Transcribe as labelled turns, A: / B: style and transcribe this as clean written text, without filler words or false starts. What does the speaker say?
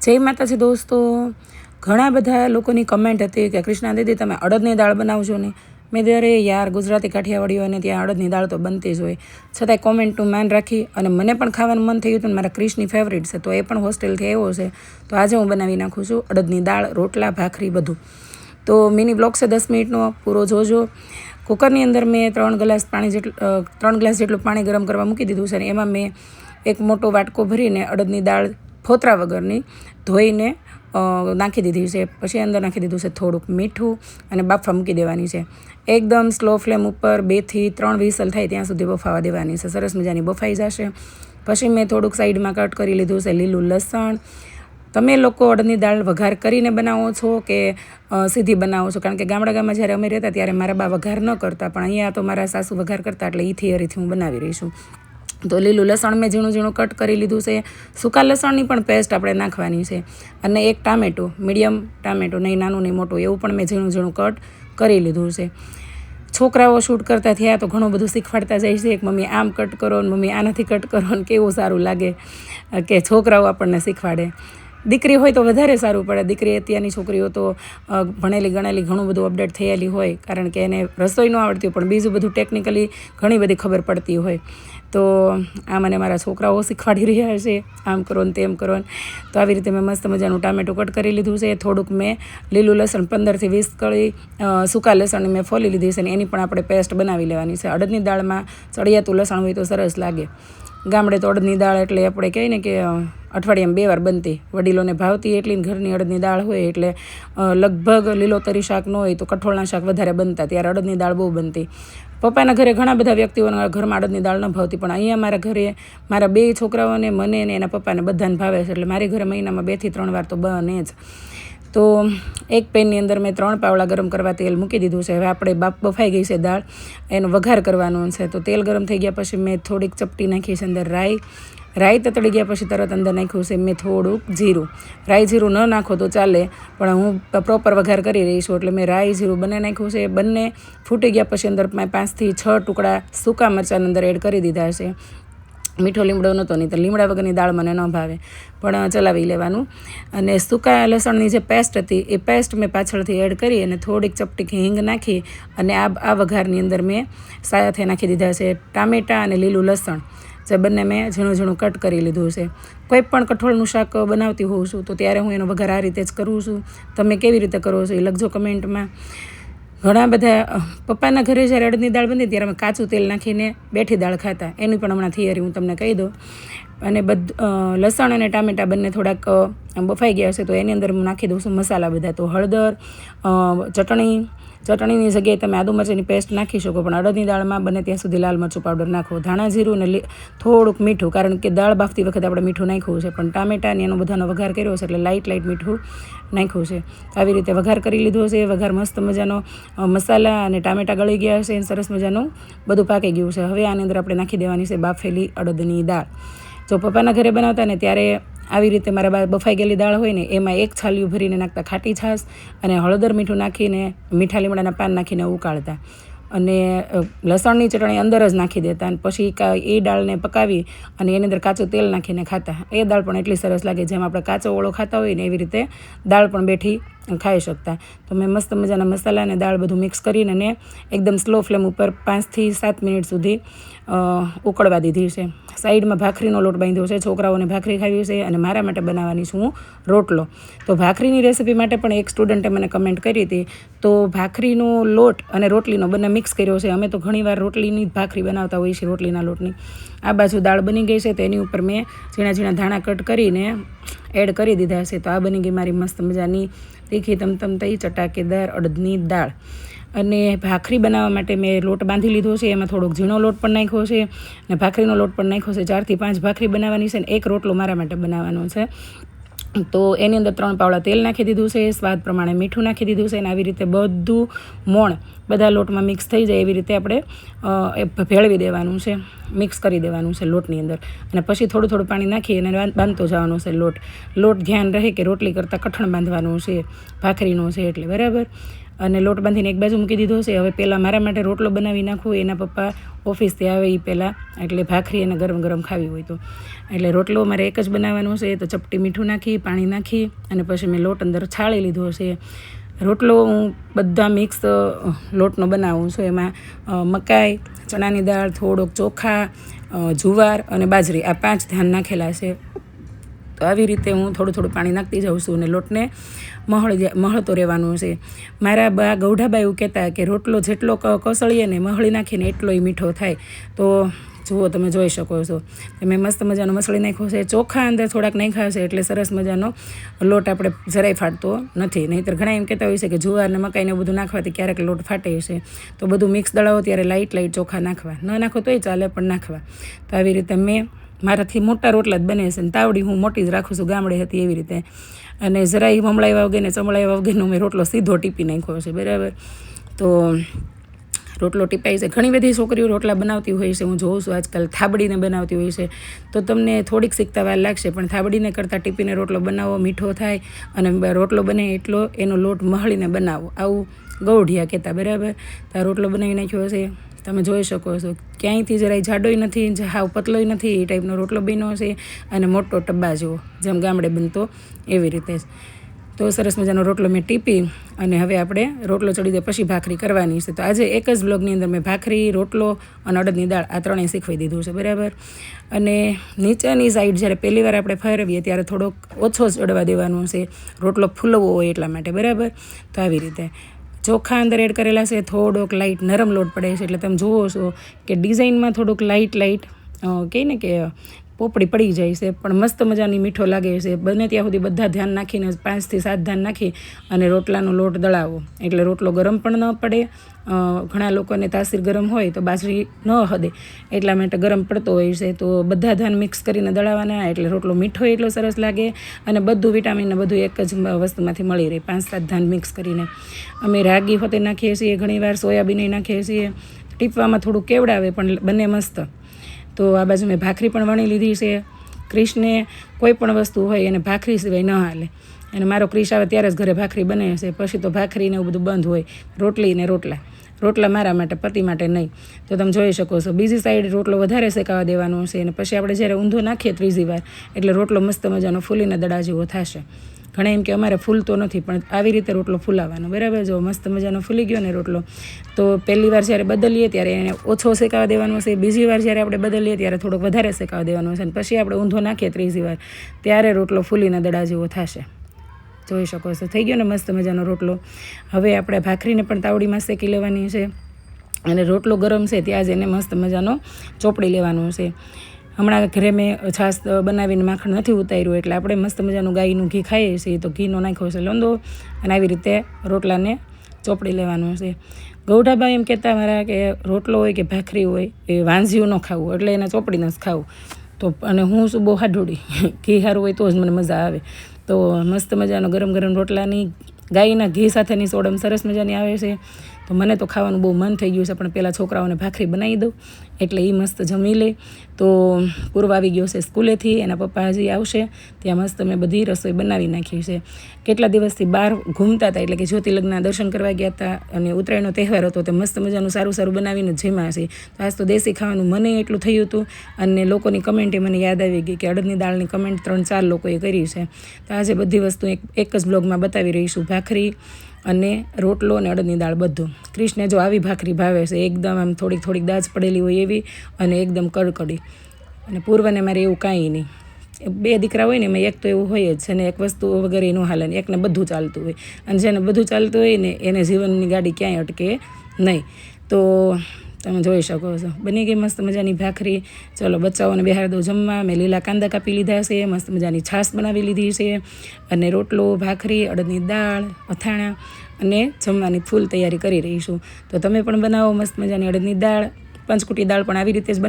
A: જય માતાજી દોસ્તો, ઘણા બધા લોકોની કમેન્ટ હતી કે કૃષ્ણા દીદી તમે અડદની દાળ બનાવજો ને. મેં ત્યારે યાર ગુજરાતી કાઠિયાવાડીઓને ત્યાં અડદની દાળ તો બનતી જ હોય, છતાંય કોમેન્ટનું માન રાખી અને મને પણ ખાવાનું મન થઈ ગયું હતું. મારા ક્રિશની ફેવરિટ છે, તો એ પણ હોસ્ટેલથી આવ્યો છે, તો આજે હું બનાવી નાખું છું અડદની દાળ, રોટલા, ભાખરી બધું. તો મિની બ્લોગ છે 10 મિનિટનો, પૂરો જોજો. કુકરની અંદર મેં 3 ગ્લાસ જેટલું પાણી ગરમ કરવા મૂકી દીધું છે અને એમાં મેં એક મોટો વાટકો ભરીને અડદની દાળ ફોતરા વગરની ધોઈને નાખી દીધી છે. પછી અંદર નાખી દીધું છે થોડુંક મીઠું અને બાફવા મૂકી દેવાની છે. એકદમ સ્લો ફ્લેમ ઉપર 2 થી 3 વિસલ થાય ત્યાં સુધી બફાવા દેવાની છે. સરસ મજાની બફાઈ જશે. પછી મેં થોડુંક સાઈડમાં કટ કરી લીધું છે લીલું લસણ. તમે લોકો અડદની દાળ વઘાર કરીને બનાવો છો કે સીધી બનાવો છો? કારણ કે ગામડામાં જ્યારે અમે રહેતા ત્યારે મારા બા વઘાર ન કરતા, પણ અહીંયા તો મારા સાસુ વઘાર કરતા, એટલે ઈથી હરીથી હું બનાવી રહી છું. તો લીલું લસણ મેં ઝીણું ઝીણું કટ કરી લીધું છે. સૂકા લસણની પણ પેસ્ટ આપણે નાખવાની છે. અને એક ટામેટું, મીડિયમ ટામેટું, નહીં નાનું નહીં મોટું, એવું પણ મેં ઝીણું ઝીણું કટ કરી લીધું છે. છોકરાઓ શૂટ કરતા થયા તો ઘણું બધું શીખવાડતા જાય છે, એક મમ્મી આમ કટ કરો ને મમ્મી આનાથી કટ કરો ને. કેવું સારું લાગે કે છોકરાઓ આપણને શીખવાડે. દીકરી હોય તો વધારે સારું પડે. દીકરી અત્યારની છોકરીઓ તો ભણેલી ગણેલી ઘણું બધું અપડેટ થયેલી હોય, કારણ કે એને રસોઈ ન આવડતી હોય પણ બીજું બધું ટેકનિકલી ઘણી બધી ખબર પડતી હોય. તો આ મને મારા છોકરાઓ શીખવાડી રહ્યા છે, આમ કરો ને તેમ કરો ને. તો આવી રીતે મેં મસ્ત મજાનું ટામેટું કટ કરી લીધું છે. થોડુંક મેં લીલું લસણ 15 થી 20 કળી સૂકા લસણ મેં ફોલી લીધી છે, અને એની પણ આપણે પેસ્ટ બનાવી લેવાની છે. અડદની દાળમાં ચડિયાતું લસણ હોય તો સરસ લાગે. ગામડે તો અડદની દાળ એટલે આપણે કહીએ ને કે અઠવાડિયામાં 2 વાર બનતી, વડીલોને ભાવતી એટલી ઘરની અડદની દાળ હોય એટલે લગભગ લીલોતરી શાક ન હોય તો કઠોળના શાક વધારે બનતા. ત્યારે અડદની દાળ બહુ બનતી. પપ્પાના ઘરે ઘણા બધા વ્યક્તિઓના ઘરમાં અડદની દાળ ન ભાવતી, પણ અહીંયા મારા ઘરે મારા 2 છોકરાઓને, મને ને એના પપ્પાને બધાને ભાવે છે, એટલે મારી ઘરે મહિનામાં 2 થી 3 વાર તો બને જ. તો એક પેનની અંદર મેં 3 પાવડા ગરમ કરવા તેલ મૂકી દીધું છે. હવે આપણે બફાઈ ગઈ છે દાળ, એનો વઘાર કરવાનો છે. તો તેલ ગરમ થઈ ગયા પછી મેં થોડીક ચપટી નાખી છે અંદર રાઈ તતડી ગયા પછી તરત અંદર નાખ્યું છે મેં થોડુંક જીરું. રાઈ જીરું ન નાખો તો ચાલે, પણ હું પ્રોપર વઘાર કરી રહી છું એટલે મેં રાઈ જીરું બંને નાખ્યું છે. બંને ફૂટી ગયા પછી અંદર મેં 5 થી 6 ટુકડા સૂકા મરચાં અંદર એડ કરી દીધા છે. મીઠો લીમડો નહોતો, નહીં તો લીમડા વગરની દાળ મને ન ભાવે, પણ ચલાવી લેવાનું. અને સૂકા લસણની જે પેસ્ટ હતી એ પેસ્ટ મેં પાછળથી એડ કરી અને થોડીક ચપટી હિંગ નાખી અને આ વઘારની અંદર મેં સાથે નાખી દીધા છે ટામેટાં અને લીલું લસણ, જે બંને મેં ઝીણું ઝીણું કટ કરી લીધું છે. કોઈ પણ કઠોળનું શાક બનાવતી હોઉં છું તો ત્યારે હું એનો વઘાર આ રીતે જ કરું છું. તમે કેવી રીતે કરો છો એ લખજો કમેન્ટમાં. ઘણા બધા પપ્પાના ઘરે જ્યારે અડદની દાળ બનતી ત્યારે અમે કાચું તેલ નાખીને બેઠી દાળ ખાતા. એની પણ હમણાં થિયરી હું તમને કહી દઉં. અને લસણ અને ટામેટાં બંને થોડાક બફાઈ ગયા છે તો એની અંદર હું નાખી દઉં છું મસાલા બધા. તો હળદર, ચટણીની જગ્યાએ તમે આદુ મરચાંની પેસ્ટ નાખી શકો, પણ અડદની દાળમાં બને ત્યાં સુધી લાલ મરચું પાવડર નાખો. ધાણા જીરું ને થોડુંક મીઠું, કારણ કે દાળ બાફતી વખતે આપણે મીઠું નાખ્યું છે, પણ ટામેટાને એનો બધાનો વઘાર કર્યો છે એટલે લાઇટ મીઠું નાખ્યું છે. આવી રીતે વઘાર કરી લીધો છે. વઘાર મસ્ત મજાનો મસાલા અને ટામેટાં ગળી ગયા છે, સરસ મજાનું બધું પાકી ગયું છે. હવે આની અંદર આપણે નાખી દેવાની છે બાફેલી અડદની દાળ. જો પપ્પાના ઘરે બનાવતા ને ત્યારે આવી રીતે મારા બફાઈ ગયેલી દાળ હોય ને એમાં 1 છાલિયું ભરીને નાખતા ખાટી છાશ અને હળદર મીઠું નાખીને મીઠા લીમડાના પાન નાખીને ઉકાળતા, અને લસણની ચટણી અંદર જ નાખી દેતા, અને પછી એ દાળને પકાવી અને એની અંદર કાચું તેલ નાખીને ખાતા. એ દાળ પણ એટલી સરસ લાગે, જેમ આપણે કાચો ઓળો ખાતા હોય ને એવી રીતે દાળ પણ બેઠી ખાઈ શકતા. તો મેં મસ્ત મજાના મસાલા અને દાળ બધું મિક્સ કરીને ને એકદમ સ્લો ફ્લેમ ઉપર 5 થી 7 મિનિટ સુધી ઉકળવા દીધી છે. સાઈડમાં ભાખરીનો લોટ બાંધ્યો છે. છોકરાઓને ભાખરી ખાવી છે અને મારા માટે બનાવવાની છું હું રોટલો. તો ભાખરીની રેસીપી માટે પણ એક સ્ટુડન્ટે મને કમેન્ટ કરી હતી. તો ભાખરીનો લોટ અને રોટલીનો બંને મિક્સ કર્યો છે. અમે તો ઘણીવાર રોટલીની જ ભાખરી બનાવતા હોઈએ છીએ, રોટલીના લોટની. આ બાજુ દાળ બની ગઈ છે તો એની ઉપર મેં ઝીણા ઝીણા ધાણા કટ કરીને એડ કરી દીધા છે. તો આ બની ગઈ મારી મસ્ત મજાની તીખી તમતમતી ચટાકેદાર અડદની દાળ. અને ભાખરી બનાવવા માટે મેં લોટ બાંધી લીધો છે. એમાં થોડોક ઝીણો લોટ પણ નાખ્યો છે અને ભાખરીનો લોટ પણ નાખ્યો છે. 4 થી 5 ભાખરી બનાવવાની છે ને 1 રોટલો મારા માટે બનાવવાનો છે. તો એની અંદર 3 પાવડા તેલ નાખી દીધું છે, સ્વાદ પ્રમાણે મીઠું નાખી દીધું છે, અને આવી રીતે બધું મોણ બધા લોટમાં મિક્સ થઈ જાય એવી રીતે આપણે ભેળવી દેવાનું છે, મિક્સ કરી દેવાનું છે લોટની અંદર. અને પછી થોડું થોડું પાણી નાખી અને બાંધતો જવાનો છે લોટ. ધ્યાન રહે કે રોટલી કરતાં કઠણ બાંધવાનું છે, ભાખરીનો છે એટલે, બરાબર. અને લોટ બાંધીને એક બાજુ મૂકી દીધો છે. હવે પહેલાં મારા માટે રોટલો બનાવી નાખું. એના પપ્પા ઓફિસથી આવે એ પહેલાં, એટલે ભાખરી એને ગરમ ગરમ ખાવી હોય તો. એટલે રોટલો મારે એક જ બનાવવાનો છે. તો ચપટી મીઠું નાખી, પાણી નાખી અને પછી મેં લોટ અંદર છાળી લીધો છે. રોટલો હું બધા મિક્સ લોટનો બનાવું છું. એમાં મકાઈ, ચણાની દાળ, થોડોક ચોખા, જુવાર અને બાજરી, આ 5 ધાન નાખેલા છે. તો આવી રીતે હું થોડું થોડું પાણી નાખતી જાઉં છું અને લોટને મહળતો રહેવાનું છે. મારા બા ગૌઢાબા એવું કહેતા કે રોટલો જેટલો કસળીએ ને મહળી નાખીને એટલોય મીઠો થાય. તો જુઓ, તમે જોઈ શકો છો. મેં મસ્ત મજાનો મસળી નાખ્યો છે. ચોખા અંદર થોડાક નાખ્યા છે એટલે સરસ મજાનો લોટ આપણે જરાય ફાટતો નથી. નહીંતર ઘણા એમ કહેતા હોય છે કે જુવાર ને મકાઈને બધું નાખવાથી ક્યારેક લોટ ફાટે છે. તો બધું મિક્સ દળાવો ત્યારે લાઇટ ચોખા નાખવા, ન નાખો તોય ચાલે પણ નાખવા. તો આવી રીતે મારાથી મોટા રોટલા જ બને છે ને તાવડી હું મોટી જ રાખું છું, ગામડે હતી એવી રીતે. અને જરાય મમળાવ્યા વગર ને ચમળાવ્યા વગરનો મેં રોટલો સીધો ટીપી નાખ્યો છે, બરાબર. તો રોટલો ટીપાઈ છે. ઘણી બધી છોકરીઓ રોટલા બનાવતી હોય છે, હું જોઉં છું આજકાલ થાબડીને બનાવતી હોય છે. તો તમને થોડીક શીખતા વાર લાગશે, પણ થાબડીને કરતાં ટીપીને રોટલો બનાવો, મીઠો થાય અને રોટલો બને એટલો એનો લોટ મહળીને બનાવો. આવું ગૌઢિયા કહેતા, બરાબર. તો આ રોટલો બનાવી નાખ્યો છે, તમે જોઈ શકો છો. ક્યાંયથી જરાય જાડોય નથી, હાવ પતલોય નથી, એ ટાઈપનો રોટલો બન્યો છે. અને મોટો ટબ્બા જેવો, જેમ ગામડે બનતો એવી રીતે જ. તો સરસ મજાનો રોટલો મેં ટીપી અને હવે આપણે રોટલો ચડી જાય પછી ભાખરી કરવાની છે. તો આજે એક જ બ્લોગની અંદર મેં ભાખરી, રોટલો અને અડદની દાળ આ ત્રણેય શીખવી દીધું છે, બરાબર. અને નીચેની સાઈડ જ્યારે પહેલી વાર આપણે ફેરવીએ ત્યારે થોડોક ઓછો ચડવા દેવાનો છે, રોટલો ફૂલવો હોય એટલા માટે, બરાબર. તો આવી રીતે ચોખા અંદર એડ કરેલા છે. થોડોક લાઇટ નરમ લોટ પડે છે એટલે તમે જુઓ છો કે ડિઝાઇનમાં થોડુંક લાઇટ કહે ને કે પોપડી પડી જાય છે, પણ મસ્ત મજાની મીઠો લાગે છે. બને ત્યાં સુધી બધા ધ્યાન નાખીને 5 થી 7 ધાન નાખી અને રોટલાનો લોટ દળાવો એટલે રોટલો ગરમ પણ ન પડે. ઘણા લોકોને તાસીર ગરમ હોય તો બાજરી ન હદે, એટલા માટે ગરમ પડતો હોય છે. તો બધા ધાન મિક્સ કરીને દળાવવાના એટલે રોટલો મીઠો એટલો સરસ લાગે અને બધું વિટામિન ને બધું એક જ વસ્તુમાંથી મળી રહે. 5-7 ધાન મિક્સ કરીને અમે રાગી હોતે નાખીએ છીએ, ઘણીવાર સોયાબીન નાખીએ છીએ. ટીપવામાં થોડું કેવડાવે પણ બને મસ્ત. તો આ બાજુ મેં ભાખરી પણ વણી લીધી છે. ક્રિશને કોઈ પણ વસ્તુ હોય એને ભાખરી સિવાય ન હાલે. અને મારો ક્રિશ આવે ત્યારે જ ઘરે ભાખરી બને છે, પછી તો ભાખરીને એવું બધું બંધ હોય. રોટલી ને રોટલા મારા માટે, પતિ માટે નહીં. તો તમે જોઈ શકો છો. બીજી સાઈડ રોટલો વધારે શેકાવા દેવાનો છે અને પછી આપણે જ્યારે ઊંધો નાખીએ ત્રીજી વાર એટલે રોટલો મસ્ત મજાનો ફૂલીને દડા જેવો થશે. ઘણા એમ કે અમારે ફૂલતો નથી, પણ આવી રીતે રોટલો ફૂલાવાનો, બરાબર. જો મસ્ત મજાનો ફૂલી ગયો ને રોટલો, તો પહેલી વાર જ્યારે બદલીએ ત્યારે એને ઓછો શેકાવા દેવાનો છે. બીજી વાર જ્યારે આપણે બદલીએ ત્યારે થોડોક વધારે શેકાવા દેવાનો છે. અને પછી આપણે ઊંધો નાખીએ ત્રીજી વાર ત્યારે રોટલો ફૂલીને દડા જેવો થશે. જોઈ શકો છો. થઈ ગયો ને મસ્ત મજાનો રોટલો. હવે આપણે ભાખરીને પણ તાવડીમાં શેકી લેવાની છે અને રોટલો ગરમ છે ત્યાં જ એને મસ્ત મજાનો ચોપડી લેવાનું છે. હમણાં ઘરે મેં છાશ બનાવીને માખણ નથી ઉતાર્યું એટલે આપણે મસ્ત મજાનું ગાયનું ઘી ખાઈએ છીએ, તો ઘીનો નાખ્યો છે લોંદો અને આવી રીતે રોટલાને ચોપડી લેવાનું છે. ગૌઢાબા એમ કહેતા મારા કે રોટલો હોય કે ભાખરી હોય એ વાંઝિયું ન ખાવું, એટલે એને ચોપડીને જ ખાવું. તો અને હું શું બહુ હાડોડી, ઘી સારું હોય તો જ મને મજા આવે. તો મસ્ત મજાનો ગરમ ગરમ રોટલાની ગાયના ઘી સાથેની સોડમ સરસ મજાની આવે છે. તો મને તો ખાવાનું બહુ મન થઈ ગયું છે, પણ પહેલાં છોકરાઓને ભાખરી બનાવી દઉં એટલે એ મસ્ત જમી લે. તો પૂર્વ આવી ગયો છે સ્કૂલેથી, એના પપ્પા હજી આવશે, ત્યાં મસ્ત મેં બધી રસોઈ બનાવી નાખી છે. કેટલા દિવસથી બહાર ઘૂમતા હતા, એટલે કે જ્યોતિર્લિંગના દર્શન કરવા ગયા હતા અને ઉત્તરાયણનો તહેવાર હતો, તો મસ્ત મજાનું સારું બનાવીને જમ્યા છે. તો આજ તો દેશી ખાવાનું મને એટલું થયું હતું અને લોકોની કમેન્ટે મને યાદ આવી ગઈ કે અડદની દાળની કમેન્ટ 3-4 લોકોએ કરી છે. તો આજે બધી વસ્તુ એક જ બ્લોગમાં બતાવી રહીશું. ભાખરી અને રોટલો અને અડદની દાળ બધું. ક્રિશને જો આવી ભાખરી ભાવે છે, એકદમ આમ થોડીક દાજ પડેલી હોય એવી અને એકદમ કડકડી. અને પૂર્વને મારે એવું કાંઈ નહીં. 2 દીકરા હોય ને એમાં એક તો એવું હોય જ છે ને એક વસ્તુ વગર એનું હાલે ને એકને બધું ચાલતું હોય. અને જેને બધું ચાલતું હોય ને એને જીવનની ગાડી ક્યાંય અટકે નહીં. તો તમે જોઈ શકો છો. બની ગઈ મસ્ત મજાની ભાખરી. ચલો બચ્ચાઓને બેહાર દો જમવા. મેં લીલા કાંદા કાપી લીધા છે, મસ્ત મજાની છાશ બનાવી લીધી છે અને રોટલો, ભાખરી, અડદની દાળ, અથાણા અને જમવાની ફૂલ તૈયારી કરી રહીશું. તો તમે પણ બનાવો મસ્ત મજાની અડદની દાળ. પંચકુટી દાળ પણ આવી રીતે જ